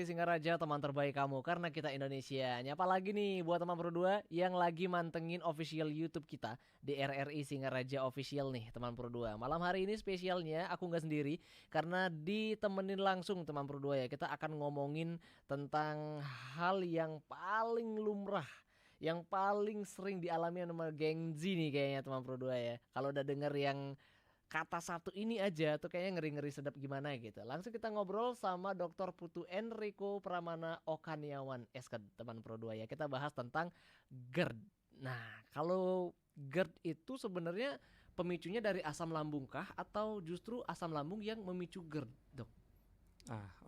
Singaraja teman terbaik kamu karena kita Indonesia. Nyapa lagi nih buat teman berdua yang lagi mantengin official YouTube kita di RRI Singaraja Official nih teman berdua. Malam hari ini spesialnya aku nggak sendiri karena ditemenin langsung teman berdua ya. Kita akan ngomongin tentang hal yang paling lumrah, yang paling sering dialami sama Gen Z nih kayaknya teman berdua ya. Kalau udah denger yang kata satu ini aja tuh kayaknya ngeri-ngeri sedap gimana gitu. Langsung kita ngobrol sama Dr. Putu Enrico Pramana Okaniawan SK teman Pro 2 ya. Kita bahas tentang GERD. Nah, kalau GERD itu sebenarnya pemicunya dari asam lambung kah atau justru asam lambung yang memicu GERD, Dok?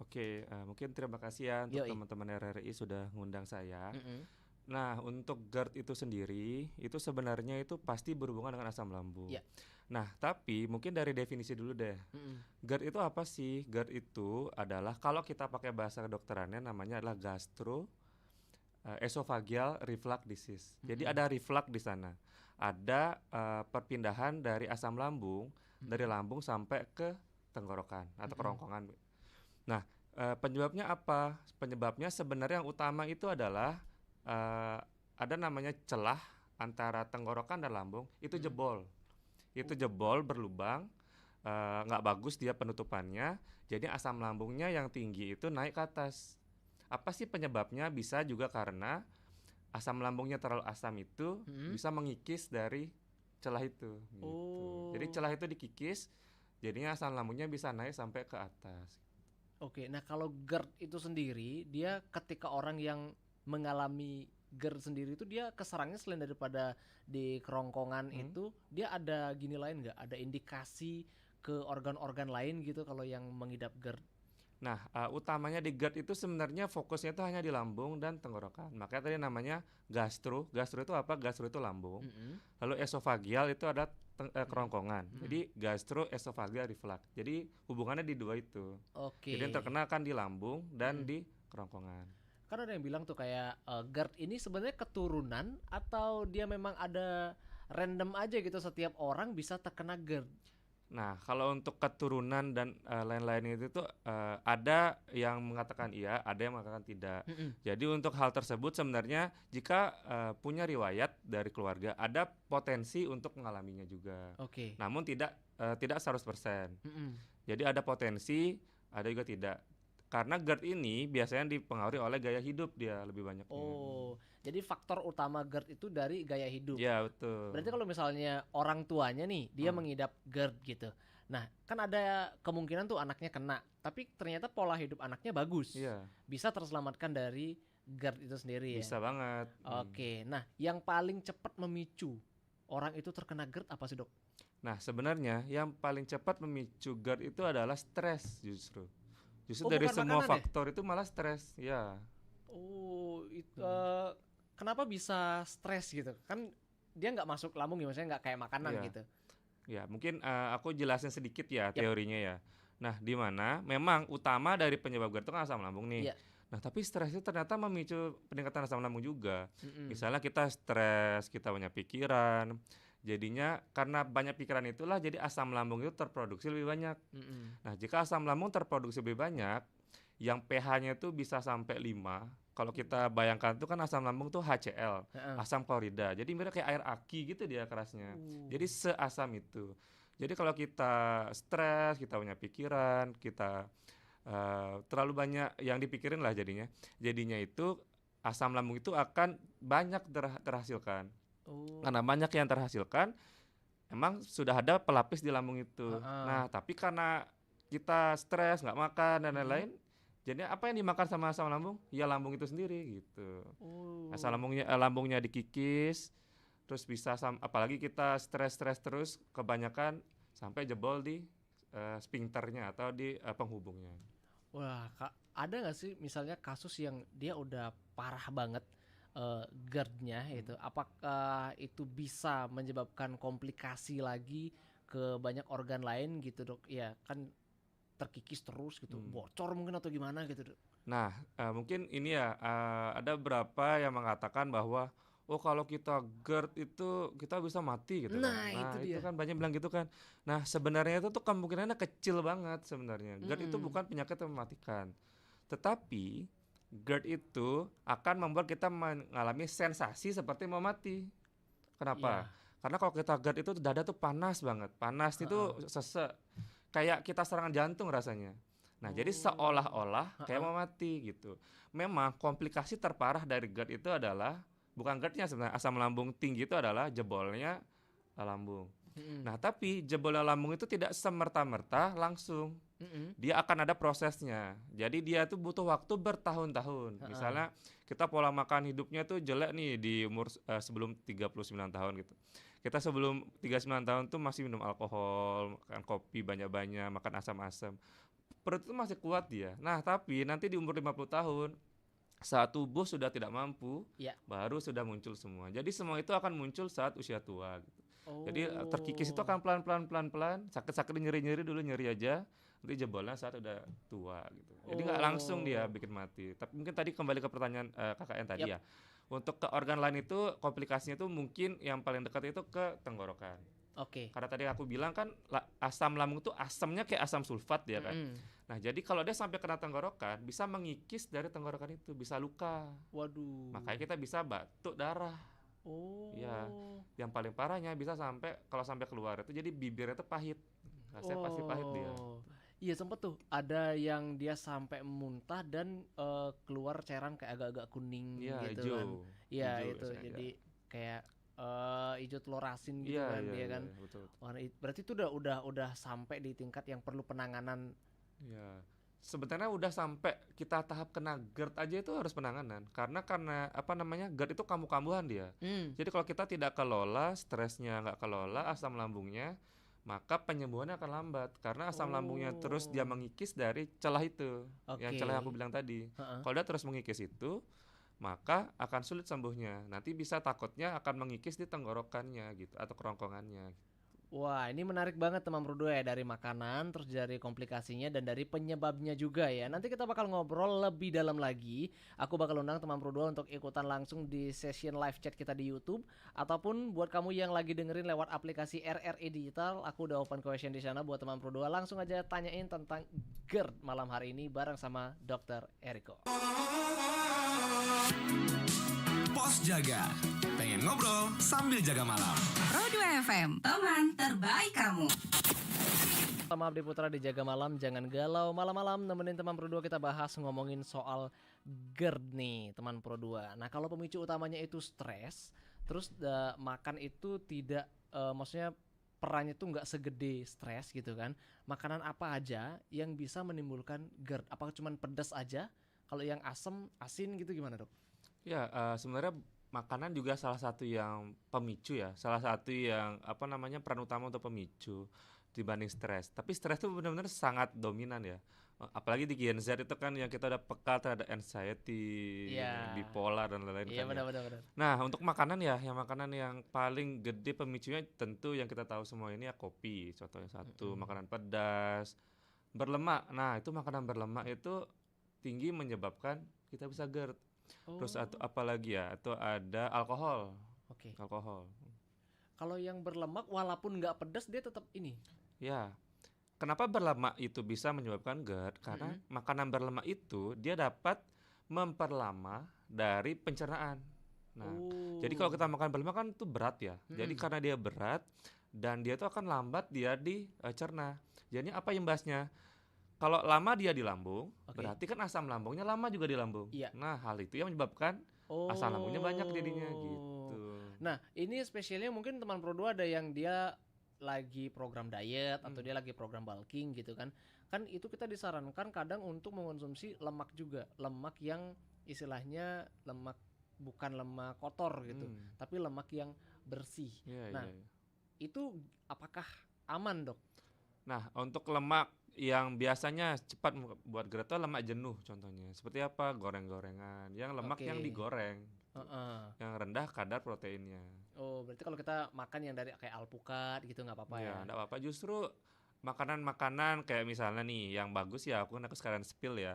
Oke. Mungkin terima kasih ya untuk Yoi. teman-teman RRI sudah ngundang saya. Mm-mm. Nah, untuk GERD itu sendiri, itu sebenarnya itu pasti berhubungan dengan asam lambung. Ya. Nah, tapi mungkin dari definisi dulu deh. Mm-mm. GERD itu apa sih? GERD itu adalah kalau kita pakai bahasa kedokterannya namanya adalah esophageal reflux disease. Jadi Mm-mm. ada reflux di sana. Ada perpindahan dari asam lambung dari Mm-mm. lambung sampai ke tenggorokan atau Mm-mm. kerongkongan. Nah, penyebabnya apa? Penyebabnya sebenarnya yang utama itu adalah eh, ada namanya celah antara tenggorokan dan lambung itu Mm-mm. jebol. Itu Oh. jebol berlubang, nggak bagus dia penutupannya. Jadi asam lambungnya yang tinggi itu naik ke atas. Apa sih penyebabnya? Bisa juga karena asam lambungnya terlalu asam itu Mm-mm. bisa mengikis dari celah itu gitu. Jadi Oh. celah itu dikikis, jadinya asam lambungnya bisa naik sampai ke atas. Oke, nah kalau GERD itu sendiri, dia ketika orang yang mengalami GERD sendiri itu dia keserangnya selain daripada di kerongkongan Hmm? itu, dia ada gini lain nggak? Ada indikasi ke organ-organ lain gitu kalau yang mengidap GERD? Nah, utamanya di GERD itu sebenarnya fokusnya itu hanya di lambung dan tenggorokan. Makanya tadi namanya gastro. Gastro itu apa? Gastro itu lambung. Mm-mm. Lalu esofagial itu ada Mm-mm. kerongkongan. Mm-mm. Jadi gastroesophageal reflux. Jadi hubungannya di dua itu. Oke, Jadi yang terkena kan di lambung dan mm-mm. di kerongkongan. Kan ada yang bilang tuh kayak GERD ini sebenarnya keturunan atau dia memang ada random aja gitu setiap orang bisa terkena GERD. Nah, kalau untuk keturunan dan lain-lain itu tuh ada yang mengatakan iya, ada yang mengatakan tidak. Mm-mm. Jadi untuk hal tersebut sebenarnya jika punya riwayat dari keluarga, ada potensi untuk mengalaminya juga. Oke. Namun tidak 100%. Mm-mm. Jadi ada potensi, ada juga tidak. Karena GERD ini biasanya dipengaruhi oleh gaya hidup dia lebih banyaknya. Oh, jadi faktor utama GERD itu dari gaya hidup. Ya, Berarti betul. kalau misalnya orang tuanya nih, dia Hmm, mengidap GERD gitu. Nah, kan ada kemungkinan tuh anaknya kena, tapi ternyata pola hidup anaknya bagus. iya, Bisa terselamatkan dari GERD itu sendiri ya. bisa banget. Oke, nah yang paling cepat memicu orang itu terkena GERD apa sih dok? Nah, sebenarnya yang paling cepat memicu GERD itu adalah stres justru. Justru Oh, dari bukan semua makanan ya? faktor itu malah stres, ya. Oh, Hmm, kenapa bisa stres gitu? Kan dia nggak masuk lambung ya, maksudnya nggak kayak makanan iya. gitu. Ya, mungkin aku jelasin sedikit ya Yap, teorinya ya. Nah, di mana memang utama dari penyebab GERD itu kan asam lambung nih. iya. Nah, tapi stres itu ternyata memicu peningkatan asam lambung juga. Mm-mm. Misalnya kita stres, kita banyak pikiran, jadinya karena banyak pikiran itulah jadi asam lambung itu terproduksi lebih banyak. Mm-mm. Nah, jika asam lambung terproduksi lebih banyak, yang pH-nya itu bisa sampai 5. Kalau kita bayangkan itu kan asam lambung tuh HCl, Heeh. asam klorida. Jadi mirip kayak air aki gitu dia kerasnya. Uh. Jadi seasam itu. Jadi kalau kita stres, kita punya pikiran, kita terlalu banyak yang dipikirin lah jadinya. Jadinya itu asam lambung itu akan banyak terhasilkan. Oh. Karena banyak yang terhasilkan, emang sudah ada pelapis di lambung itu. Heeh. Nah, tapi karena kita stres, nggak makan dan Mm-mm. lain-lain, jadi apa yang dimakan sama asam lambung? Ya lambung itu sendiri gitu. Asam Oh. lambungnya dikikis, terus bisa apalagi kita stres-stres terus kebanyakan sampai jebol di sphincternya atau di penghubungnya. Wah, Kak, ada nggak sih misalnya kasus yang dia udah parah banget GERD-nya itu? Hmm. Apakah itu bisa menyebabkan komplikasi lagi ke banyak organ lain gitu, Dok? Ya, kan terkikis terus gitu, Hmm. bocor mungkin atau gimana gitu, Dok. Nah, mungkin ini ya, ada beberapa yang mengatakan bahwa, "Oh, kalau kita GERD itu kita bisa mati," gitu kan. Nah, itu Nah, itu dia. kan banyak bilang gitu kan. Nah, sebenarnya itu tuh kemungkinannya kecil banget sebenarnya. GERD itu Mm-mm. bukan penyakit yang mematikan. Tetapi GERD itu akan membuat kita mengalami sensasi seperti mau mati. Kenapa? Iya. Karena kalau kita GERD itu dada tuh panas banget. Panas itu Heeh. sesek. Kayak kita serangan jantung rasanya. Nah, jadi Oh. seolah-olah kayak Heeh. mau mati gitu. Memang komplikasi terparah dari GERD itu adalah bukan GERD-nya sebenarnya, asam lambung tinggi itu adalah jebolnya lambung. Mm-mm. Nah, tapi jebolnya lambung itu tidak semerta-merta langsung. Mm-mm. Dia akan ada prosesnya. Jadi dia tuh butuh waktu bertahun-tahun. Heeh. Misalnya kita pola makan hidupnya tuh jelek nih di umur sebelum 39 tahun gitu. Kita sebelum 39 tahun tuh masih minum alkohol, makan kopi banyak-banyak, makan asam-asam. Perut itu masih kuat dia. Nah, tapi nanti di umur 50 tahun saat tubuh sudah tidak mampu, Ya. baru sudah muncul semua. Jadi semua itu akan muncul saat usia tua gitu. Jadi terkikis itu Oh. akan pelan-pelan, sakit-sakit nyeri-nyeri dulu nyeri aja, nanti jebolnya saat udah tua gitu. Jadi nggak langsung dia Oh. bikin mati. Tapi mungkin tadi kembali ke pertanyaan kakak yang tadi Yap. ya. Untuk ke organ lain itu komplikasinya itu mungkin yang paling dekat itu ke tenggorokan. Oke. Karena tadi aku bilang kan asam lambung itu asamnya kayak asam sulfat ya kan. Mm-mm. Nah, jadi kalau dia sampai kena tenggorokan, bisa mengikis dari tenggorokan itu, bisa luka. Waduh. Makanya kita bisa batuk darah. Ya, Oh. yang paling parahnya bisa sampai kalau sampai keluar itu jadi bibirnya itu pahit. Rasanya pasti pahit dia. Oh. Iya sempet tuh ada yang dia sampai muntah dan keluar cairan kayak agak-agak kuning Iya, gitu kan. hijau. Iya Hijau itu biasanya dia. jadi kayak hijau telur asin gitu Iya, kan iya, dia iya, kan. betul. Wah, berarti itu udah sampai di tingkat yang perlu penanganan. Iya. Sebenarnya udah sampai kita tahap kena GERD aja itu harus penanganan. Karena apa namanya? GERD itu kambuh-kambuhan dia. Hmm. Jadi kalau kita tidak kelola, stresnya nggak kelola, asam lambungnya, maka penyembuhannya akan lambat. Karena asam lambungnya terus dia Oh. mengikis dari celah itu, yang celah yang Oke. aku bilang tadi. Heeh. Kalau dia terus mengikis itu, maka akan sulit sembuhnya. Nanti bisa takutnya akan mengikis di tenggorokannya gitu atau kerongkongannya. Wah, ini menarik banget teman berdua ya, dari makanan, terus dari komplikasinya dan dari penyebabnya juga ya. Nanti kita bakal ngobrol lebih dalam lagi. Aku bakal undang teman berdua untuk ikutan langsung di session live chat kita di YouTube, ataupun buat kamu yang lagi dengerin lewat aplikasi RRI Digital, aku udah open question di sana buat teman berdua. Langsung aja tanyain tentang GERD malam hari ini bareng sama Dr. Eriko. Pos jaga, pengen ngobrol sambil jaga malam. Pro 2 FM, teman terbaik kamu. Maaf di Putra di Jaga Malam, jangan galau malam-malam, nemenin teman Pro 2 kita bahas ngomongin soal GERD nih teman Pro 2. Nah kalau pemicu utamanya itu stres, terus makan itu tidak, maksudnya perannya tuh nggak segede stres gitu kan. Makanan apa aja yang bisa menimbulkan GERD? Apakah cuma pedas aja? Kalau yang asam, asin gitu gimana dok? Ya, sebenarnya makanan juga salah satu yang pemicu ya, salah satu yang apa namanya peran utama untuk pemicu dibanding stres. Tapi stres itu benar-benar sangat dominan ya. Apalagi di Gen Z itu kan yang kita udah peka terhadap anxiety, Iya, bipolar dan lain-lain iya kan ya. benar-benar. Nah, untuk makanan ya, yang makanan yang paling gede pemicunya tentu yang kita tahu semua ini ya kopi, contohnya satu, makanan pedas, berlemak. Nah, itu makanan berlemak itu tinggi menyebabkan kita bisa GERD. Terus atau Oh, apa lagi ya? Atau ada alkohol. oke. Alkohol. Kalau yang berlemak walaupun nggak pedas dia tetap ini. Ya. Kenapa berlemak itu bisa menyebabkan GERD? Karena Mm-mm. makanan berlemak itu dia dapat memperlama dari pencernaan. Nah, jadi kalau Oh. kita makan berlemak kan itu berat ya. Jadi Mm-mm. karena dia berat dan dia itu akan lambat dia dicerna. Jadi apa imbasnya? Kalau lama dia di lambung, Oke. berarti kan asam lambungnya lama juga di lambung. Iya. Nah, hal itu yang menyebabkan asam lambungnya banyak jadinya gitu. Nah, ini spesialnya mungkin teman Pro 2 ada yang dia lagi program diet atau dia lagi program bulking gitu kan. Kan itu kita disarankan kadang untuk mengonsumsi lemak juga. Lemak yang istilahnya lemak bukan lemak kotor gitu, Hmm, tapi lemak yang bersih. iya, Nah, iya, iya. itu apakah aman, Dok? Nah, untuk lemak yang biasanya cepat buat GERD itu lemak jenuh contohnya. Seperti apa? Goreng-gorengan, yang lemak yang Oke. digoreng, Heeh. yang rendah kadar proteinnya. Oh, berarti kalau kita makan yang dari kayak alpukat gitu nggak apa-apa ya? Ya, enggak apa-apa. Justru makanan-makanan kayak misalnya nih yang bagus ya, aku sekalian spill ya.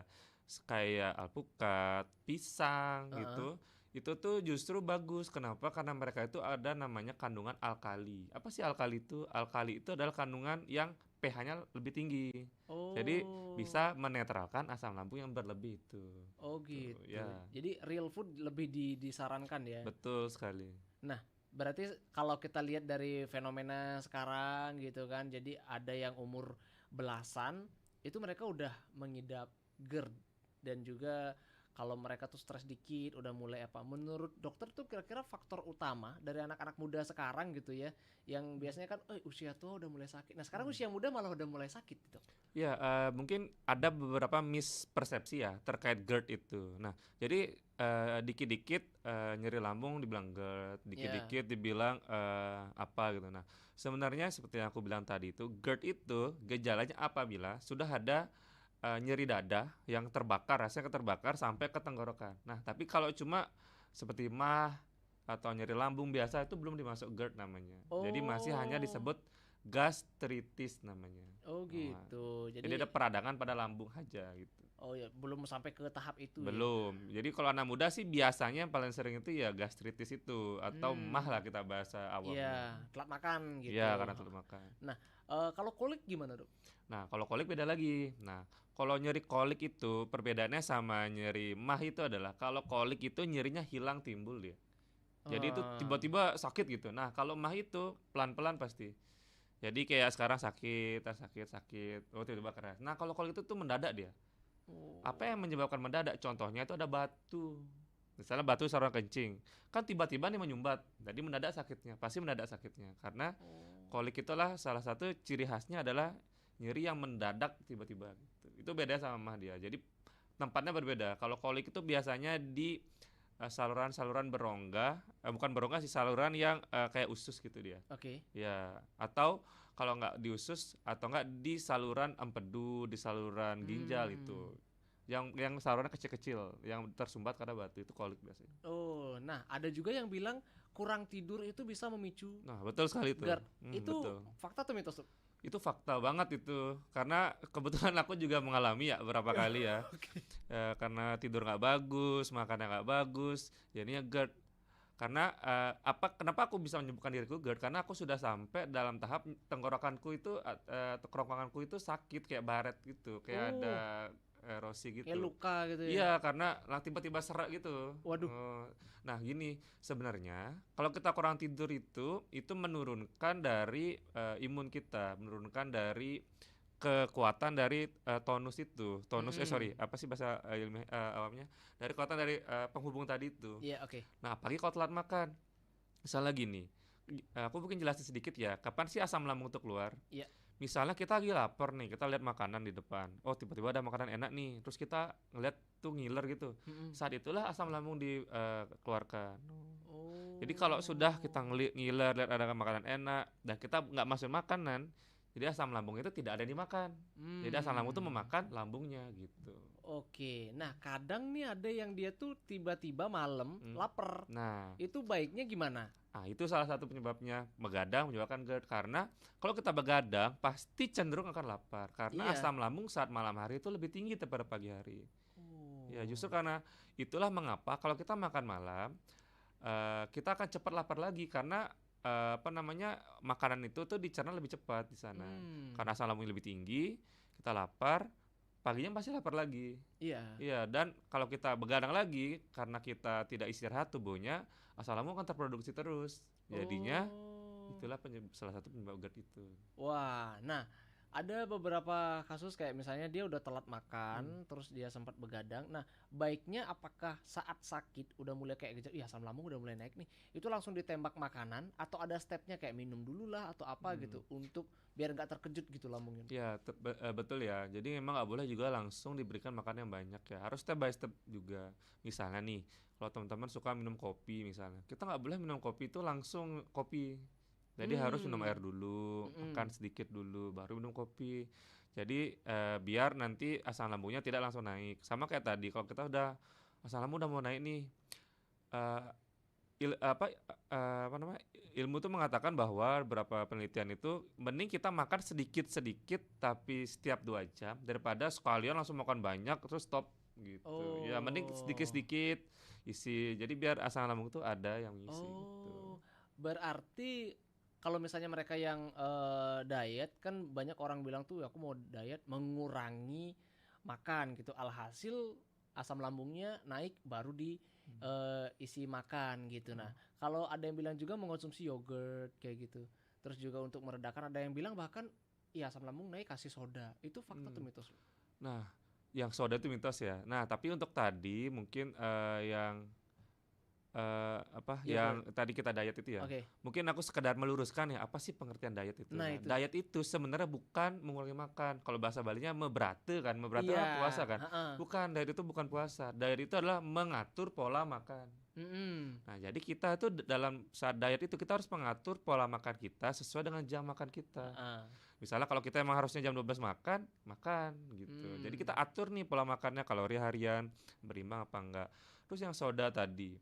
Kayak alpukat, pisang Heeh. gitu. Itu tuh justru bagus. Kenapa? Karena mereka itu ada namanya kandungan alkali. Apa sih alkali itu? Alkali itu adalah kandungan yang pH-nya lebih tinggi. Oh. Jadi bisa menetralkan asam lambung yang berlebih itu. Oh gitu. Ya. Jadi real food lebih disarankan ya. Betul sekali. Nah, berarti kalau kita lihat dari fenomena sekarang gitu kan, jadi ada yang umur belasan itu mereka udah mengidap GERD, dan juga kalau mereka tuh stres dikit udah mulai apa. Menurut dokter tuh kira-kira faktor utama dari anak-anak muda sekarang gitu ya, yang biasanya kan usia tua udah mulai sakit. Nah, sekarang usia muda malah udah mulai sakit gitu. Ya, mungkin ada beberapa mispersepsi ya terkait GERD itu. Nah, jadi dikit-dikit nyeri lambung dibilang GERD, dikit-dikit dibilang apa gitu. Nah, sebenarnya seperti yang aku bilang tadi itu, GERD itu gejalanya apabila sudah ada nyeri dada yang terbakar, rasanya terbakar sampai ke tenggorokan. Nah, tapi kalau cuma seperti mah atau nyeri lambung biasa itu belum dimasuk GERD namanya. Jadi masih hanya disebut gastritis namanya. Oh gitu. Jadi ada peradangan pada lambung aja gitu. Oh ya, belum sampai ke tahap itu. Belum. Ya? Jadi kalau anak muda sih biasanya yang paling sering itu ya gastritis itu atau mah lah kita bahasa awamnya. Iya, telat makan gitu. Iya, karena telat makan. Nah, kalau kolik gimana, Dok? Nah, kalau kolik beda lagi. Nah, kalau nyeri kolik itu perbedaannya sama nyeri mah itu adalah kalau kolik itu nyerinya hilang timbul dia. Jadi itu tiba-tiba sakit gitu. Nah, kalau mah itu pelan-pelan pasti. Jadi kayak sekarang sakit, tiba-tiba keras. Nah, kalau kolik itu tuh mendadak dia. Apa yang menyebabkan mendadak? Contohnya itu ada batu. Misalnya batu saluran kencing. Kan tiba-tiba nih menyumbat. Jadi mendadak sakitnya. Pasti mendadak sakitnya. Karena kolik itulah salah satu ciri khasnya adalah nyeri yang mendadak tiba-tiba gitu. Itu beda sama mah dia. Jadi tempatnya berbeda. Kalau kolik itu biasanya di saluran-saluran berongga, bukan berongga sih, saluran yang kayak usus gitu dia. Oke. Ya, atau kalau nggak di usus atau nggak di saluran empedu, di saluran ginjal itu. Yang salurannya kecil-kecil, yang tersumbat karena batu, itu kolik biasanya. Oh, nah ada juga yang bilang kurang tidur itu bisa memicu. Nah, betul sekali itu. GERD. Itu betul. fakta atau mitos, Dok? Itu fakta banget itu, karena kebetulan aku juga mengalami ya beberapa kali ya. Karena tidur nggak bagus, makannya nggak bagus, jadinya GERD. Karena kenapa aku bisa menyebutkan diriku GERD? Karena aku sudah sampai dalam tahap tenggorokanku itu sakit kayak baret gitu, kayak ada erosi gitu. Kayak luka gitu ya. Iya, karena tiba-tiba serak gitu. Waduh. Nah, gini, sebenarnya kalau kita kurang tidur itu menurunkan dari imun kita, menurunkan dari kekuatan dari tonus itu. Apa sih bahasa ilmiah awamnya? Dari kekuatan dari penghubung tadi itu. Iya, oke. Nah, apalagi kalau telat makan. Misalnya gini, aku mungkin jelasin sedikit ya, kapan sih asam lambung itu keluar? Iya. Misalnya kita lagi lapar nih, kita lihat makanan di depan. Oh, tiba-tiba ada makanan enak nih, terus kita ngeliat tuh ngiler gitu. Saat itulah asam lambung dikeluarkan. Jadi kalau sudah kita ngiler, lihat ada makanan enak, dan kita nggak masuk makanan, jadi asam lambung itu tidak ada yang dimakan. Jadi asam lambung itu memakan lambungnya gitu. Oke, nah kadang nih ada yang dia tuh tiba-tiba malam lapar. Nah, itu baiknya gimana? Nah, itu salah satu penyebabnya begadang menyebabkan GERD. Karena kalau kita begadang pasti cenderung akan lapar. Karena asam lambung saat malam hari itu lebih tinggi daripada pagi hari. Ya, justru karena itulah mengapa kalau kita makan malam kita akan cepat lapar lagi, karena makanan itu tuh dicerna lebih cepat di sana. Karena asam lambung lebih tinggi, kita lapar, paginya pasti lapar lagi. Iya, dan kalau kita begadang lagi karena kita tidak istirahat tubuhnya, asam lambung akan terproduksi terus. Jadinya itulah salah satu penyebab GERD itu. Wah, nah ada beberapa kasus kayak misalnya dia udah telat makan, terus dia sempat begadang. Nah, baiknya apakah saat sakit udah mulai kayak gejala, asam lambung udah mulai naik nih, itu langsung ditembak makanan atau ada stepnya kayak minum dulu lah atau apa gitu untuk biar nggak terkejut gitu lambungnya? Ya, betul ya. Jadi memang nggak boleh juga langsung diberikan makan yang banyak ya. Harus step by step juga. Misalnya nih, kalau teman-teman suka minum kopi misalnya, kita nggak boleh minum kopi itu langsung kopi. Jadi harus minum air dulu, makan sedikit dulu, baru minum kopi. Jadi biar nanti asam lambungnya tidak langsung naik. Sama kayak tadi, kalau kita udah asam lambung udah mau naik nih, ilmu tuh mengatakan bahwa beberapa penelitian itu mending kita makan sedikit-sedikit tapi setiap 2 jam daripada sekalian langsung makan banyak terus stop gitu. Ya mending sedikit-sedikit isi. Jadi biar asam lambung tuh ada yang ngisi gitu. Berarti kalau misalnya mereka yang diet kan banyak orang bilang tuh aku mau diet mengurangi makan gitu. Alhasil asam lambungnya naik baru di isi makan gitu. Nah, kalau ada yang bilang juga mengonsumsi yogurt kayak gitu. Terus juga untuk meredakan ada yang bilang bahkan ya asam lambung naik kasih soda. Itu fakta tuh mitos? Nah, yang soda itu mitos ya. Nah, tapi untuk tadi mungkin yang yang Yogurt. tadi kita diet itu ya. Oke. Mungkin aku sekedar meluruskan ya, apa sih pengertian diet itu? Nah, Nah, itu. diet itu sebenarnya bukan mengurangi makan. Kalau bahasa Balinya mebrate kan, mebrate Iya, kan puasa kan? heeh. Bukan, diet itu bukan puasa. Diet itu adalah mengatur pola makan. Nah, jadi kita itu dalam saat diet itu kita harus mengatur pola makan kita sesuai dengan jam makan kita. Heeh. Misalnya kalau kita emang harusnya jam 12 makan gitu. Jadi kita atur nih pola makannya, kalori harian, berimbang apa enggak. Terus yang soda tadi.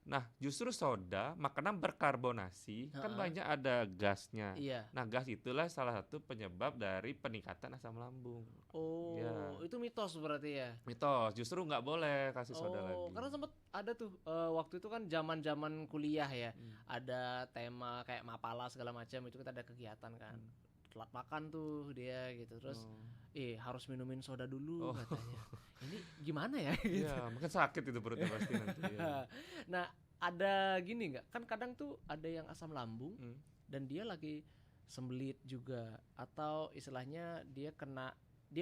Nah, justru soda makanan berkarbonasi kan Heeh. banyak ada gasnya. Iya. Nah, gas itulah salah satu penyebab dari peningkatan asam lambung. Oh, Ya, itu mitos berarti ya? mitos. Justru nggak boleh kasih soda lagi. Karena sempat ada tuh waktu itu kan zaman-zaman kuliah ya, Hmm. ada tema kayak mapala segala macam itu kita ada kegiatan kan. Telat makan tuh dia gitu. Terus harus minumin soda dulu Oh. katanya. Ini gimana ya gitu. Ya, mungkin sakit itu perutnya pasti nanti. Ya. Nah, ada gini nggak? Kan kadang tuh ada yang asam lambung Hmm. dan dia lagi sembelit juga atau istilahnya dia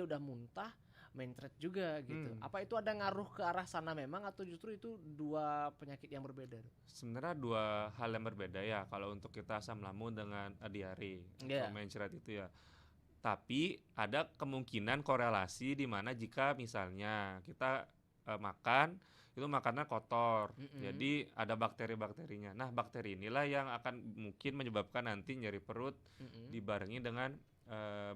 udah muntah mencret juga gitu. Apa itu ada ngaruh ke arah sana memang atau justru itu dua penyakit yang berbeda? Sebenarnya dua hal yang berbeda ya kalau untuk kita asam lambung dengan diare Iya. atau mencret itu ya. Tapi ada kemungkinan korelasi di mana jika misalnya kita makan itu makannya kotor, jadi ada bakteri-bakterinya. Nah, bakteri inilah yang akan mungkin menyebabkan nanti nyeri perut dibarengi dengan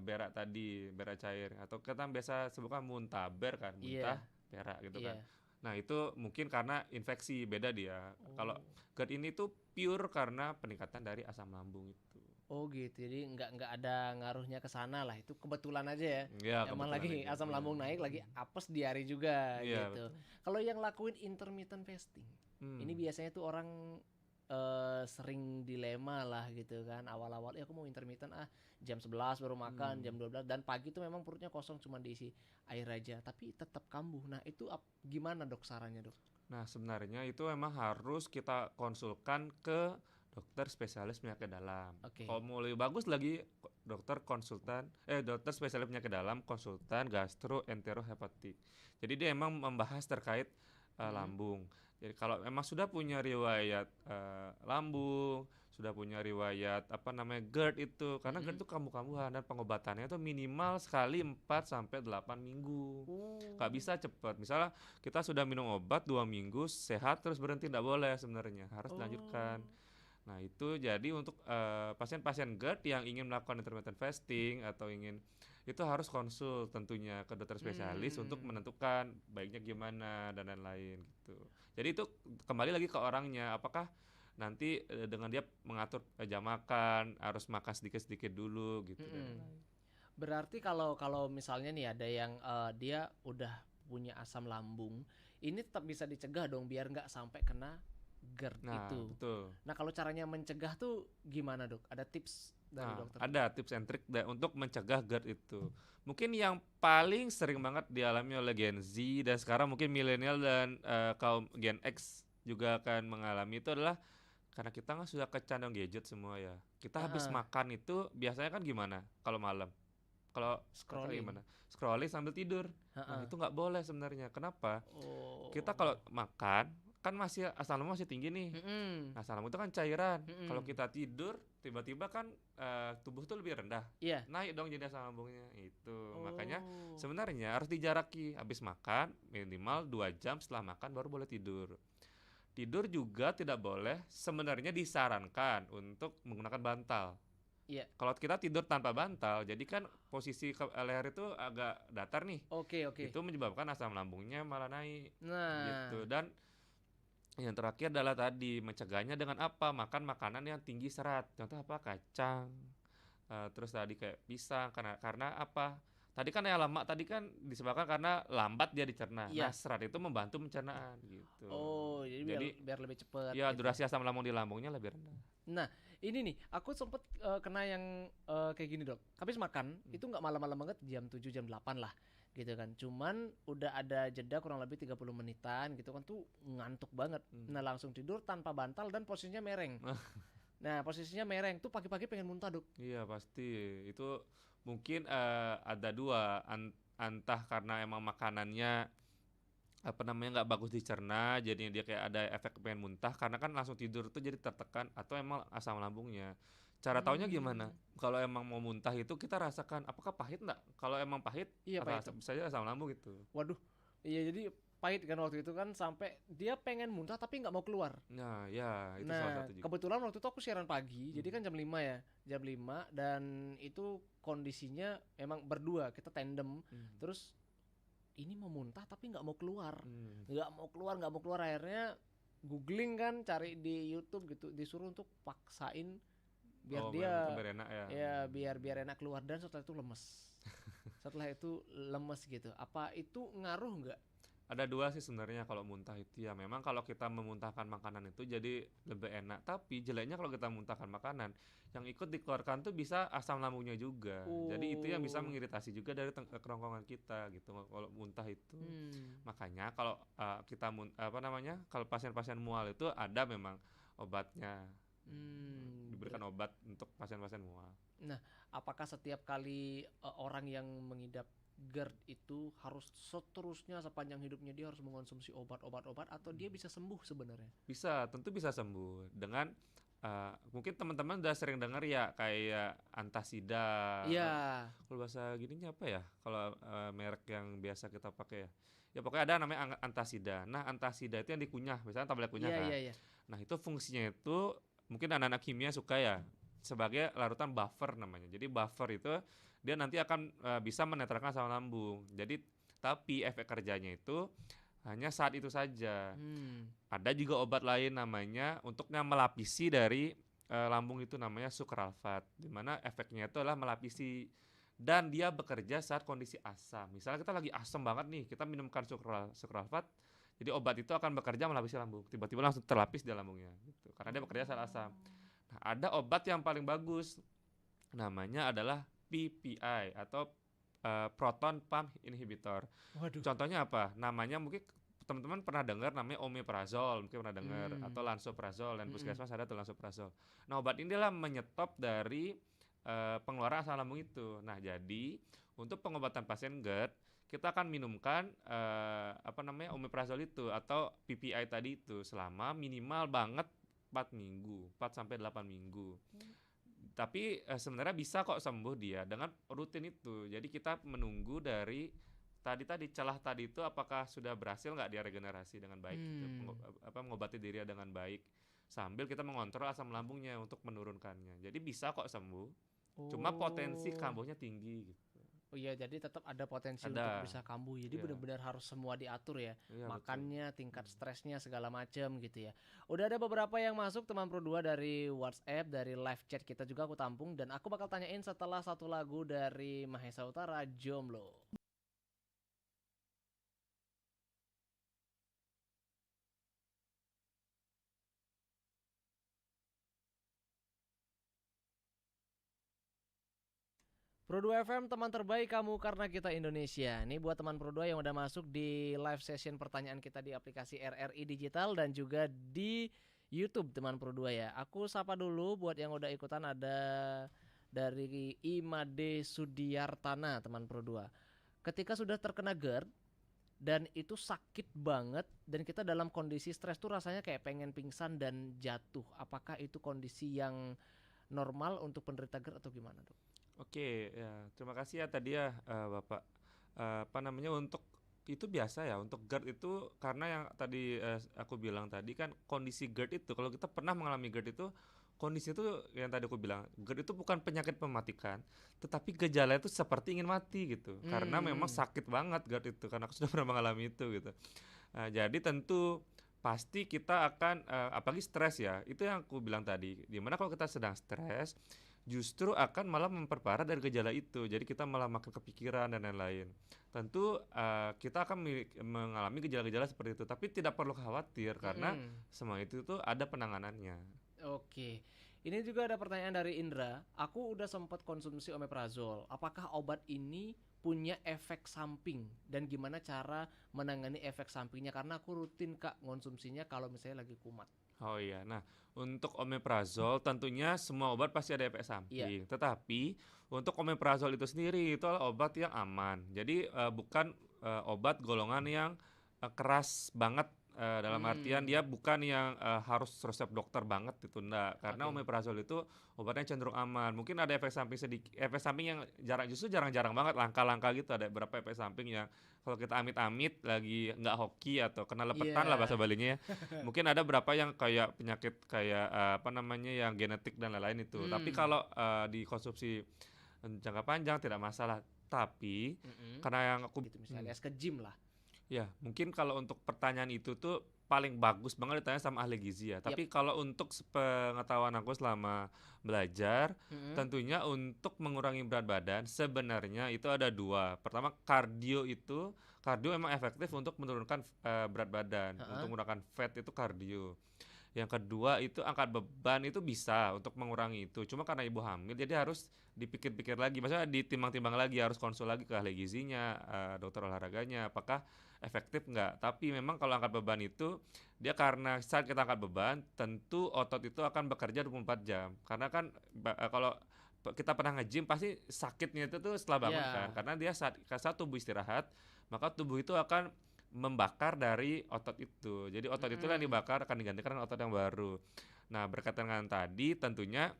berak tadi, berak cair atau kita biasa sebutkan muntaber kan, muntah berak gitu kan. Nah, itu mungkin karena infeksi, beda dia. Kalau GERD ini tuh pure karena peningkatan dari asam lambung itu. Oh gitu, jadi nggak ada ngaruhnya ke sana lah, itu kebetulan aja ya. Ya, Emang kebetulan lagi aja. asam Iya. lambung naik, lagi apes diare juga Iya, gitu. Kalau yang lakuin intermittent fasting, ini biasanya tuh orang sering dilema lah gitu kan. Awal-awal aku mau intermittent jam 11 baru makan, jam 12 dan pagi tuh memang perutnya kosong cuma diisi air aja, tapi tetap kambuh. Nah, itu gimana dok sarannya dok? Nah, sebenarnya itu memang harus kita konsulkan ke dokter spesialis penyakit dalam. Oke. Kalau mau lebih bagus lagi dokter spesialis penyakit dalam konsultan gastroenterohepatik. Jadi dia emang membahas terkait lambung. Jadi kalau memang sudah punya riwayat lambung, sudah punya riwayat GERD itu, karena GERD itu kambuh-kambuhan dan pengobatannya itu minimal sekali 4 sampai 8 minggu. Nggak bisa cepat. Misalnya kita sudah minum obat 2 minggu sehat terus berhenti, tidak boleh sebenarnya, harus dilanjutkan. Nah, itu jadi untuk pasien-pasien GERD yang ingin melakukan intermittent fasting atau itu harus konsul tentunya ke dokter spesialis untuk menentukan baiknya gimana dan lain-lain gitu. Jadi itu kembali lagi ke orangnya, apakah nanti dengan dia mengatur jam makan, harus makan sedikit-sedikit dulu gitu dan lain-lain. Berarti kalau misalnya nih ada yang dia udah punya asam lambung, ini tetap bisa dicegah dong biar nggak sampai kena GERD Nah, itu. betul. Nah, kalau caranya mencegah tuh gimana dok? Ada tips dari dokter? Ada tips and trick untuk mencegah GERD itu. Mungkin yang paling sering banget dialami oleh Gen Z dan sekarang mungkin milenial dan kaum Gen X juga akan mengalami itu adalah karena kita kan sudah kecanduan gadget semua ya. Kita habis makan itu biasanya kan gimana kalau malam? Kalau Scrolling. gimana? Scrolling sambil tidur. Nah, itu nggak boleh sebenarnya. Kenapa? Kita kalau makan kan masih asam lambung masih tinggi nih. Nah, asam lambung itu kan cairan. Kalau kita tidur tiba-tiba kan tubuh tuh lebih rendah. Iya. Naik dong jadi asam lambungnya. Itu. Makanya sebenarnya harus dijaraki. Habis makan minimal 2 jam setelah makan baru boleh tidur. Tidur juga tidak boleh sebenarnya disarankan untuk menggunakan bantal. Iya. Kalau kita tidur tanpa bantal, jadi kan posisi leher itu agak datar nih. Oke. Itu menyebabkan asam lambungnya malah naik. Nah, Gitu. Dan yang terakhir adalah tadi mencegahnya dengan apa? Makan makanan yang tinggi serat. Contoh apa? Kacang. Terus tadi kayak pisang karena apa? Tadi kan yang lemak tadi kan disebabkan karena lambat dia dicerna. Iya. Nah, serat itu membantu pencernaan gitu. Oh, jadi biar Jadi biar lebih cepat ya gitu. durasi asam lambung di lambungnya lebih rendah. Nah, ini nih, aku sempet kena yang kayak gini dok. Habis makan, itu nggak malam-malam banget, jam 7 jam 8 lah gitu kan. Cuman udah ada jeda kurang lebih 30 menitan gitu kan, tuh ngantuk banget. Nah langsung tidur tanpa bantal dan posisinya mereng. Nah posisinya mereng, tuh pagi-pagi pengen muntah dok. Iya pasti itu mungkin ada dua entah karena emang makanannya apa namanya nggak bagus dicerna jadinya dia kayak ada efek pengen muntah karena kan langsung tidur tuh jadi tertekan atau emang asam lambungnya. Cara taunya gimana? Kalau emang mau muntah itu kita rasakan apakah pahit nggak? Kalau emang pahit, Iya pahit. bisa aja asam lambung itu. Waduh, iya jadi pahit kan waktu itu kan sampai dia pengen muntah tapi nggak mau keluar. Nah ya itu salah Nah, satu juga. kebetulan waktu itu aku siaran pagi, jadi kan jam 5 ya, jam 5 dan itu kondisinya emang berdua, kita tandem. Terus ini mau muntah tapi nggak mau keluar, nggak mau keluar akhirnya googling kan, cari di YouTube gitu, disuruh untuk paksain biar dia biar enak ya. ya biar enak keluar dan setelah itu lemes. Setelah itu lemes gitu. Apa itu ngaruh nggak? Ada dua sih sebenarnya kalau muntah itu ya memang kalau kita memuntahkan makanan itu jadi lebih enak tapi jeleknya kalau kita muntahkan makanan yang ikut dikeluarkan tuh bisa asam lambungnya juga jadi itu yang bisa mengiritasi juga dari kerongkongan kita gitu kalau muntah itu makanya kalau kita apa namanya kalau pasien-pasien mual itu ada memang obatnya diberikan obat untuk pasien-pasien mual. Nah, apakah setiap kali orang yang mengidap GERD itu harus seterusnya sepanjang hidupnya dia harus mengonsumsi obat atau dia bisa sembuh sebenarnya? Bisa, tentu bisa sembuh dengan mungkin teman-teman udah sering dengar ya kayak antasida. Iya. Kalau bahasa gininya apa ya? Kalau merek yang biasa kita pakai ya. Ya pokoknya ada namanya antasida. Nah, antasida itu yang dikunyah, misalnya tablet kunyah kan. Iya. Nah, itu fungsinya itu mungkin anak-anak kimia suka ya sebagai larutan buffer namanya. Jadi buffer itu dia nanti akan bisa menetralkan asam lambung. Jadi tapi efek kerjanya itu hanya saat itu saja. Ada juga obat lain namanya untuk yang melapisi dari lambung itu namanya sukralfat, di mana efeknya itu adalah melapisi dan dia bekerja saat kondisi asam. Misalnya kita lagi asam banget nih, kita minumkan sukralfat, jadi obat itu akan bekerja melapisi lambung. Tiba-tiba langsung terlapis di lambungnya, gitu. Karena dia bekerja saat asam. Nah, ada obat yang paling bagus, namanya adalah PPI atau proton pump inhibitor. Waduh. Contohnya apa? Namanya mungkin teman-teman pernah dengar namanya omeprazol, mungkin pernah dengar atau lansoprazol dan puskesmas ada tuh lansoprazol. Nah, obat inilah menyetop dari pengeluaran asam lambung itu. Nah, jadi untuk pengobatan pasien GERD kita akan minumkan omeprazol itu atau PPI tadi itu selama minimal banget 4 minggu, 4 sampai 8 minggu. Tapi sebenarnya bisa kok sembuh dia dengan rutin itu. Jadi kita menunggu dari tadi celah tadi itu apakah sudah berhasil nggak dia regenerasi dengan baik, mengobati diri dengan baik sambil kita mengontrol asam lambungnya untuk menurunkannya. Jadi bisa kok sembuh. Cuma potensi kambuhnya tinggi gitu. Oh iya, jadi tetap ada potensi untuk bisa kambuh. Jadi benar-benar harus semua diatur ya. Makannya, betul. Tingkat stresnya segala macam gitu ya. Udah ada beberapa yang masuk teman Pro 2 dari WhatsApp, dari live chat kita juga aku tampung dan aku bakal tanyain setelah satu lagu dari Mahesa Utara, Jomblo. Pro 2 FM teman terbaik kamu karena kita Indonesia. Ini buat teman Pro 2 yang udah masuk di live session pertanyaan kita di aplikasi RRI Digital dan juga di YouTube teman Pro 2 ya. Aku sapa dulu buat yang udah ikutan, ada dari Imade Sudiartana teman Pro 2. Ketika sudah terkena GERD dan itu sakit banget dan kita dalam kondisi stres tuh rasanya kayak pengen pingsan dan jatuh. Apakah itu kondisi yang normal untuk penderita GERD atau gimana, Dok? Oke, ya terima kasih ya tadi ya Bapak. Untuk itu biasa ya untuk GERD itu karena yang tadi aku bilang tadi kan kondisi GERD itu kalau kita pernah mengalami GERD itu kondisi itu yang tadi aku bilang GERD itu bukan penyakit mematikan, tetapi gejala itu seperti ingin mati gitu karena memang sakit banget GERD itu karena aku sudah pernah mengalami itu gitu. Jadi tentu pasti kita akan apalagi stres ya, itu yang aku bilang tadi, dimana kalau kita sedang stres justru akan malah memperparah dari gejala itu. Jadi kita malah makin kepikiran dan lain-lain. Tentu kita akan mengalami gejala-gejala seperti itu, tapi tidak perlu khawatir karena semua itu tuh ada penanganannya. Oke. Ini juga ada pertanyaan dari Indra. Aku udah sempat konsumsi omeprazol. Apakah obat ini punya efek samping dan gimana cara menangani efek sampingnya? Karena aku rutin Kak konsumsinya kalau misalnya lagi kumat. Oh iya, nah untuk omeprazol tentunya semua obat pasti ada efek samping. Tetapi untuk omeprazol itu sendiri itu adalah obat yang aman. Jadi bukan obat golongan yang keras banget. Dalam artian dia bukan yang harus resep dokter banget itu enggak, karena omeprazol itu obatnya cenderung aman. Mungkin ada efek samping sedikit, efek samping yang jarang-jarang banget, langka-langka gitu. Ada beberapa efek samping yang kalau kita amit-amit lagi nggak hoki atau kena lepetan lah bahasa Balinya ya. Mungkin ada beberapa yang kayak penyakit kayak yang genetik dan lain-lain itu. Tapi kalau dikonsumsi jangka panjang tidak masalah. Tapi karena yang aku gitu misalnya ke gym lah. Ya, mungkin kalau untuk pertanyaan itu tuh paling bagus banget ditanya sama ahli gizi ya. Tapi kalau untuk pengetahuan aku selama belajar, tentunya untuk mengurangi berat badan sebenarnya itu ada dua. Pertama, kardio memang efektif untuk menurunkan berat badan, untuk mengurangkan fat itu kardio. Yang kedua itu angkat beban itu bisa untuk mengurangi itu. Cuma karena ibu hamil jadi harus dipikir-pikir lagi. Maksudnya ditimbang-timbang lagi, harus konsul lagi ke ahli gizinya, dokter olahraganya, apakah efektif enggak. Tapi memang kalau angkat beban itu dia karena saat kita angkat beban tentu otot itu akan bekerja 24 jam. Karena kan kalau kita pernah nge-gym pasti sakitnya itu tuh setelah bangun kan. Karena dia saat tubuh istirahat, maka tubuh itu akan membakar dari otot itu. Jadi otot itu yang dibakar akan digantikan dengan otot yang baru. Nah, berkaitan dengan tadi tentunya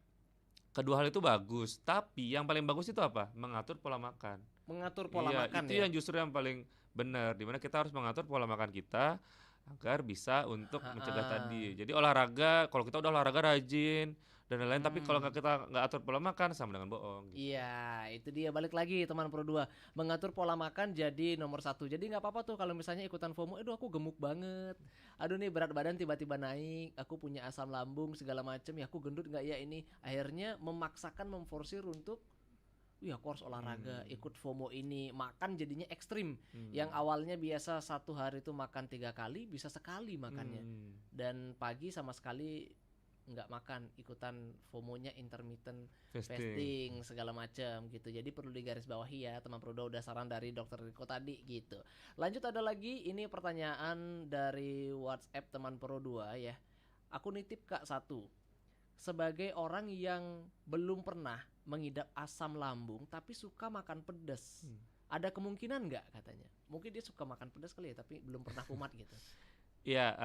kedua hal itu bagus, tapi yang paling bagus itu apa? Mengatur pola makan. Mengatur pola makan itu yang justru yang paling benar, dimana kita harus mengatur pola makan kita agar bisa untuk mencegah tadi. Jadi olahraga, kalau kita udah olahraga rajin dan lain-lain, tapi kalau kita nggak atur pola makan sama dengan bohong. Gitu. Iya, itu dia, balik lagi teman Pro 2, mengatur pola makan jadi nomor 1. Jadi nggak apa-apa tuh kalau misalnya ikutan FOMO, aduh aku gemuk banget, aduh nih berat badan tiba-tiba naik, aku punya asam lambung segala macem, ya aku gendut nggak ya ini, akhirnya memaksakan memforsir untuk aku harus olahraga, ikut FOMO ini, makan jadinya ekstrim. Yang awalnya biasa satu hari itu makan 3 kali, bisa sekali makannya. Dan pagi sama sekali nggak makan, ikutan FOMO-nya intermittent fasting segala macam gitu. Jadi perlu digarisbawahi ya teman Pro 2, udah saran dari Dokter Riko tadi gitu. Lanjut ada lagi, ini pertanyaan dari WhatsApp teman Pro 2 ya. Aku nitip Kak satu. Sebagai orang yang belum pernah mengidap asam lambung tapi suka makan pedas, ada kemungkinan nggak katanya? Mungkin dia suka makan pedas kali ya, tapi belum pernah kumat gitu. Ya,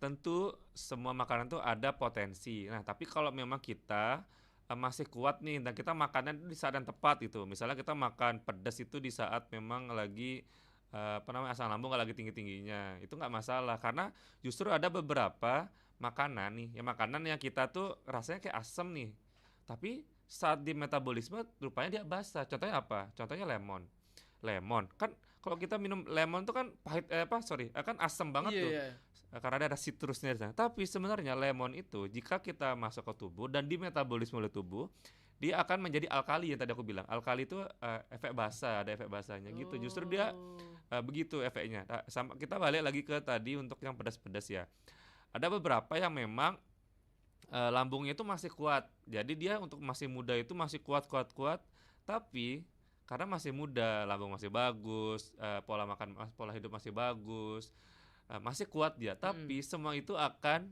tentu semua makanan tuh ada potensi. Nah, tapi kalau memang kita masih kuat nih dan kita makannya di saat yang tepat itu. Misalnya kita makan pedas itu di saat memang lagi asam lambung nggak lagi tinggi-tingginya, itu nggak masalah karena justru ada beberapa makanan yang kita tuh rasanya kayak asam nih, tapi saat di metabolisme rupanya dia basah. Contohnya apa? Contohnya lemon kan kalau kita minum lemon tuh kan pahit kan asam banget tuh. Karena ada citrusnya di sana. Tapi sebenarnya lemon itu jika kita masuk ke tubuh dan di metabolisme oleh tubuh, dia akan menjadi alkali yang tadi aku bilang. Alkali itu efek basa, ada efek basanya gitu. Justru dia begitu efeknya. Nah, sama kita balik lagi ke tadi untuk yang pedas-pedas ya. Ada beberapa yang memang lambungnya itu masih kuat. Jadi dia untuk masih muda itu masih kuat. Tapi karena masih muda, lambung masih bagus, pola hidup masih bagus, masih kuat dia. Tapi semua itu akan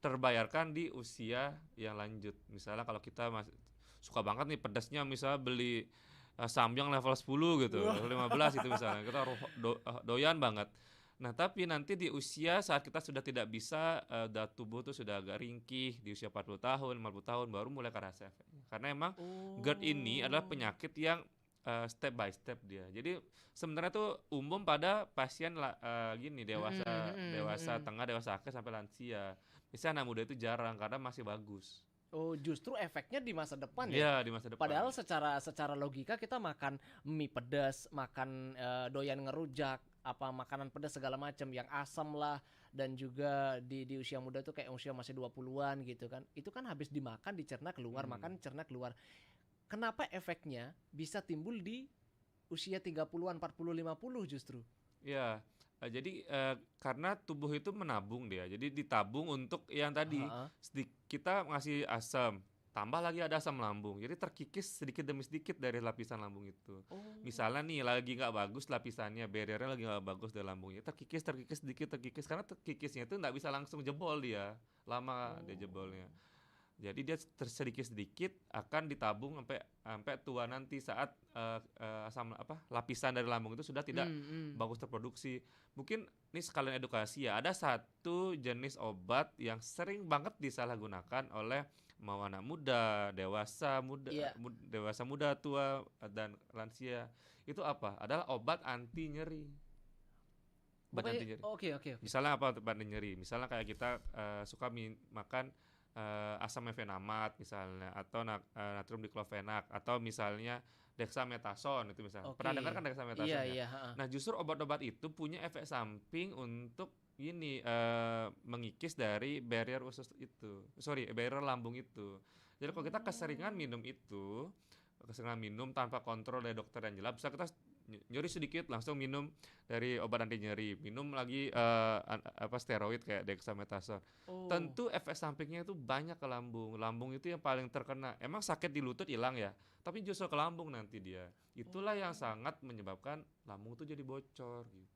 terbayarkan di usia yang lanjut. Misalnya kalau kita masih suka banget nih pedasnya, misalnya beli samyang level 10 gitu, level 15 itu misalnya, kita doyan banget. Nah, tapi nanti di usia saat kita sudah tidak bisa, tubuh tuh sudah agak ringkih, di usia 40 tahun, 50 tahun baru mulai kerasa efeknya. Karena emang GERD ini adalah penyakit yang step by step dia. Jadi sebenarnya tuh umum pada pasien dewasa tengah, dewasa akhir sampai lansia. Misalnya anak muda itu jarang karena masih bagus. Oh, justru efeknya di masa depan ya? Iya, di masa depan. Padahal secara logika kita makan mie pedas, makan doyan ngerujak, apa makanan pedas segala macam yang asam lah dan juga di usia muda tuh kayak usia masih 20-an gitu kan. Itu kan habis dimakan, dicerna keluar, makan, cerna keluar. Kenapa efeknya bisa timbul di usia 30-an, 40, 50 justru? Ya, jadi karena tubuh itu menabung dia. Jadi ditabung untuk yang tadi Heeh. kita ngasih asam, tambah lagi ada asam lambung. Jadi terkikis sedikit demi sedikit dari lapisan lambung itu. Oh. Misalnya nih lagi nggak bagus lapisannya, barriernya lagi nggak bagus dari lambungnya, terkikis sedikit terkikis karena terkikisnya itu nggak bisa langsung jebol dia, lama dia jebolnya. Jadi dia sedikit akan ditabung sampai sampai tua nanti saat asam lapisan dari lambung itu sudah tidak bagus terproduksi. Mungkin ini sekalian edukasi ya. Ada satu jenis obat yang sering banget disalahgunakan oleh mau anak muda, dewasa muda, Iya. dewasa muda, tua dan lansia. Itu apa? Adalah obat anti nyeri. Obat anti nyeri. Oke. Misalnya apa obat anti nyeri? Misalnya kayak kita suka makan asam mefenamat misalnya, atau natrium diklofenak, atau misalnya dexamethasone itu misalnya. Pernah dengar kan dexamethasone ya? Iya. Heeh. Nah, justru obat-obat itu punya efek samping untuk ini mengikis dari barrier usus itu. Barrier lambung itu. Jadi kalau kita keseringan minum tanpa kontrol dari dokter yang jelas, bisa kita nyeri sedikit langsung minum dari obat anti nyeri, minum lagi steroid kayak dexamethasone. Tentu efek sampingnya itu banyak ke lambung. Lambung itu yang paling terkena. Emang sakit di lutut hilang ya, tapi justru ke lambung nanti dia. Itulah yang sangat menyebabkan lambung itu jadi bocor gitu.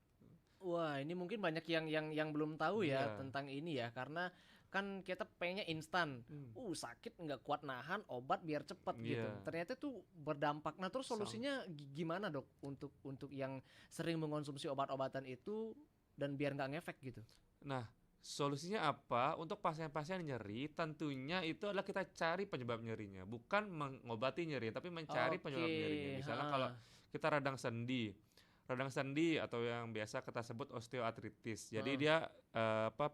Wah, ini mungkin banyak yang belum tahu ya Iya. tentang ini ya, karena kan kita pengennya instan. Sakit nggak kuat nahan, obat biar cepet gitu. Iya. Ternyata tuh berdampak. Nah, terus solusinya gimana, Dok, untuk yang sering mengonsumsi obat-obatan itu dan biar nggak ngefek gitu? Nah, solusinya apa? Untuk pasien-pasien nyeri, tentunya itu adalah kita cari penyebab nyerinya, bukan mengobati nyeri, tapi mencari penyebab nyerinya. Misalnya kalau kita radang sendi atau yang biasa kita sebut osteoartritis. Jadi dia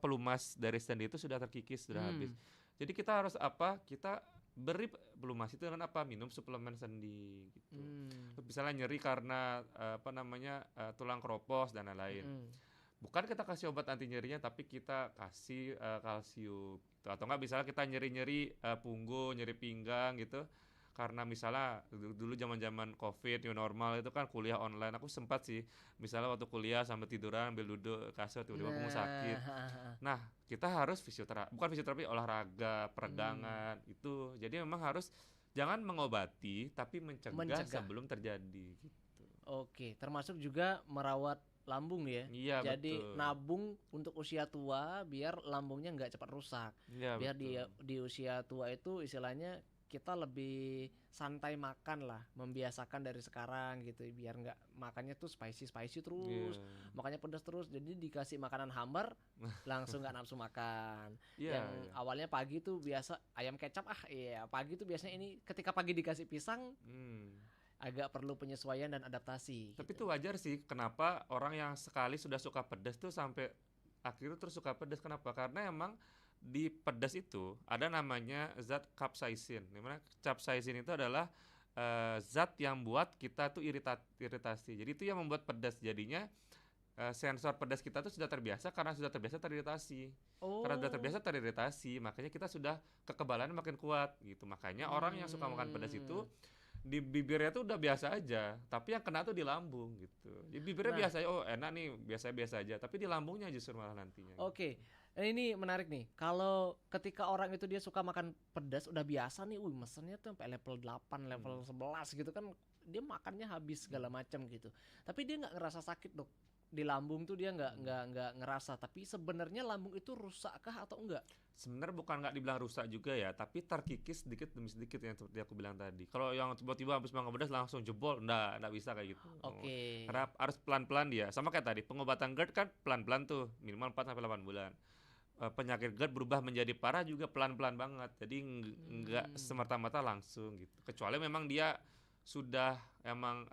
pelumas dari sendi itu sudah terkikis, sudah habis. Jadi kita harus Kita beri pelumas itu dengan apa? Minum suplemen sendi gitu. Misalnya nyeri karena tulang keropos dan lain-lain. Bukan kita kasih obat anti nyerinya, tapi kita kasih kalsium gitu. Atau enggak misalnya kita nyeri-nyeri punggung, nyeri pinggang gitu. Karena misalnya dulu zaman-zaman Covid new normal itu kan kuliah online, aku sempat sih misalnya waktu kuliah sambil tiduran ambil duduk kasur tiba-tiba punggung sakit. Nah, kita harus bukan fisioterapi, olahraga, peregangan itu. Jadi memang harus jangan mengobati tapi mencegah sebelum terjadi gitu. Oke, termasuk juga merawat lambung ya. Iya, Jadi betul. nabung untuk usia tua biar lambungnya nggak cepat rusak. Iya, Biar betul. di usia tua itu istilahnya kita lebih santai makan lah, membiasakan dari sekarang gitu, biar nggak makannya tuh spicy terus, Iya. makannya pedas terus, jadi dikasih makanan hambar langsung nggak nafsu makan. Iya, Yang iya. awalnya pagi tuh biasa ayam kecap, pagi tuh biasanya ini, ketika pagi dikasih pisang agak perlu penyesuaian dan adaptasi. Tapi gitu. itu wajar sih kenapa orang yang sekali sudah suka pedas tuh sampai akhirnya terus suka pedas. Kenapa? Karena emang di pedas itu ada namanya zat capsaicin. Dimana capsaicin itu adalah zat yang buat kita tuh iritasi. Jadi itu yang membuat pedas. Jadinya sensor pedas kita tuh sudah terbiasa karena sudah terbiasa teriritasi. Karena sudah terbiasa teriritasi, makanya kita sudah kekebalannya makin kuat gitu. Makanya orang yang suka makan pedas itu di bibirnya tuh udah biasa aja, tapi yang kena tuh di lambung gitu. Di bibirnya biasa, enak nih, biasa-biasa aja, tapi di lambungnya justru malah nantinya. Oke. Ini menarik nih. Kalau ketika orang itu dia suka makan pedas udah biasa nih, mesennya tuh sampai level 8, level 11 gitu kan, dia makannya habis segala macam gitu. Tapi dia nggak ngerasa sakit, Dok. Di lambung tuh dia nggak ngerasa. Tapi sebenarnya lambung itu rusak kah atau enggak? Sebenarnya bukan nggak dibilang rusak juga ya, tapi terkikis sedikit demi sedikit yang seperti aku bilang tadi. Kalau yang tiba-tiba habis makan pedas langsung jebol, enggak bisa kayak gitu. Oke. Karena harus pelan-pelan dia. Sama kayak tadi, pengobatan GERD kan pelan-pelan tuh, minimal 4 sampai 8 bulan. Penyakit GERD berubah menjadi parah juga pelan-pelan banget. Jadi enggak semerta-merta langsung gitu. Kecuali memang dia sudah emang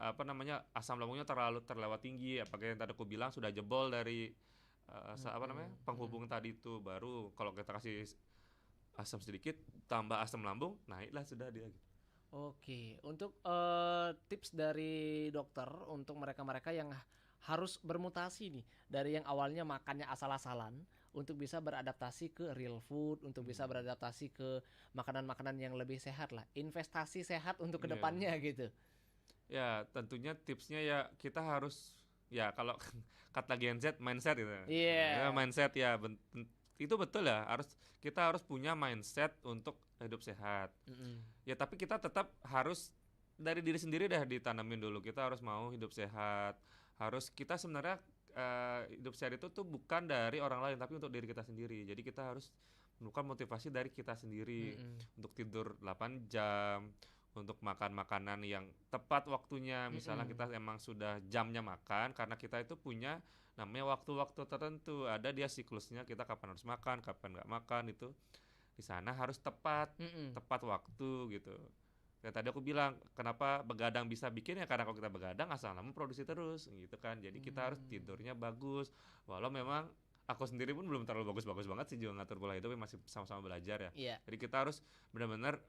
asam lambungnya terlewat tinggi, apakah yang tadi aku bilang sudah jebol dari penghubung tadi itu, baru kalau kita kasih asam sedikit tambah asam lambung naiklah sudah dia gitu. Oke, untuk tips dari dokter untuk mereka-mereka yang harus bermutasi nih, dari yang awalnya makannya asal-asalan untuk bisa beradaptasi ke real food, untuk bisa beradaptasi ke makanan-makanan yang lebih sehat lah. Investasi sehat untuk Iya. kedepannya gitu. Ya, tentunya tipsnya ya kita harus ya kalau kata Gen Z mindset gitu. Iya. Ya, mindset ya itu betul ya, kita harus punya mindset untuk hidup sehat. Mm-mm. Ya, tapi kita tetap harus dari diri sendiri dah ditanamin dulu. Kita harus mau hidup sehat. Harus kita sebenarnya hidup sehat itu tuh bukan dari orang lain tapi untuk diri kita sendiri. Jadi kita harus menemukan motivasi dari kita sendiri Mm-mm. untuk tidur 8 jam, untuk makan makanan yang tepat waktunya. Misalnya Mm-mm. kita emang sudah jamnya makan karena kita itu punya namanya waktu-waktu tertentu. Ada dia siklusnya kita kapan harus makan, kapan nggak makan itu. Di sana harus tepat Mm-mm. waktu gitu. Ya tadi aku bilang kenapa begadang bisa bikin ya karena kalau kita begadang asal lambung produksi terus gitu kan. Jadi kita harus tidurnya bagus. Walau memang aku sendiri pun belum terlalu bagus-bagus banget sih juga ngatur pola hidup, masih sama-sama belajar ya. Iya. Jadi kita harus benar-benar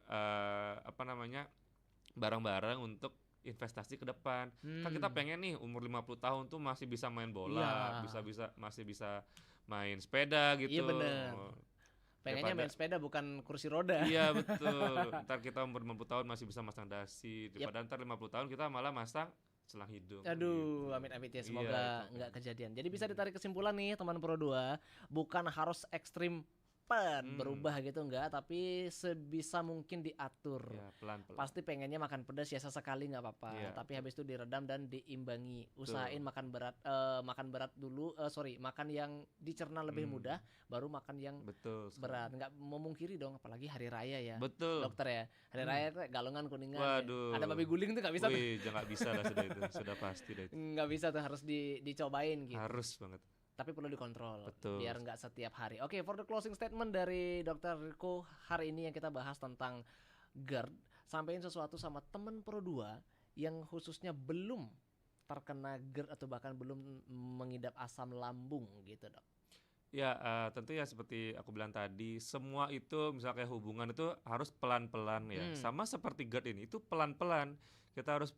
bareng-bareng untuk investasi ke depan. Kan kita pengen nih umur 50 tahun tuh masih bisa main bola, Iya. masih bisa main sepeda gitu. Iya bener. Pengennya main sepeda bukan kursi roda. Iya betul. Ntar kita umur 50 tahun masih bisa masang dasi. Daripada ntar 50 tahun kita malah masang selang hidung. Aduh, gitu. amit-amit ya, Iya, semoga itu. nggak kejadian. Jadi bisa ditarik kesimpulan nih teman Pro 2, bukan harus ekstrim berubah gitu enggak, tapi sebisa mungkin diatur. Ya, pelan-pelan. Pasti pengennya makan pedas ya sesekali nggak apa-apa, Iya, tapi habis itu diredam dan diimbangi. Usahain makan berat dulu, makan yang dicerna lebih mudah, baru makan yang Betul. sekali. berat. Nggak memungkiri dong, apalagi hari raya ya. Betul. Dokter ya, hari raya tuh galongan kuningan. Waduh. Ada babi guling tuh nggak bisa tuh. Wih, jangan bisa lah sudah itu. Sudah pasti dah itu. Nggak bisa tuh, harus dicobain gitu. Harus banget. Tapi perlu dikontrol. Betul. Biar nggak setiap hari. Oke, for the closing statement dari Dr. Riko hari ini yang kita bahas tentang GERD, sampaikan sesuatu sama temen Pro 2 yang khususnya belum terkena GERD atau bahkan belum mengidap asam lambung gitu, Dok. Ya, tentu ya seperti aku bilang tadi, semua itu misalnya kayak hubungan itu harus pelan-pelan ya. Sama seperti GERD ini, itu pelan-pelan. Kita harus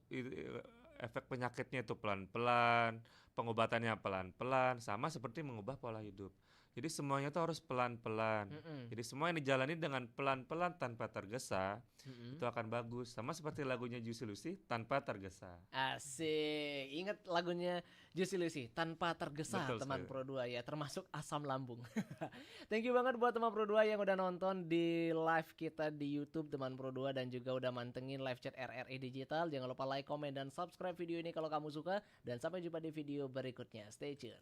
efek penyakitnya itu pelan-pelan, pengobatannya pelan-pelan, sama seperti mengubah pola hidup. Jadi semuanya itu harus pelan-pelan. Jadi semua yang dijalani dengan pelan-pelan tanpa tergesa, itu akan bagus. Sama seperti lagunya Juicy Lucy, tanpa tergesa. Asik. Ingat lagunya Juicy Lucy, tanpa tergesa. Betul teman sekali. Pro 2 ya, termasuk asam lambung. Thank you banget buat teman Pro 2 yang udah nonton di live kita di YouTube teman Pro 2 dan juga udah mantengin live chat RRI Digital. Jangan lupa like, komen dan subscribe video ini kalau kamu suka, dan sampai jumpa di video berikutnya. Stay tune.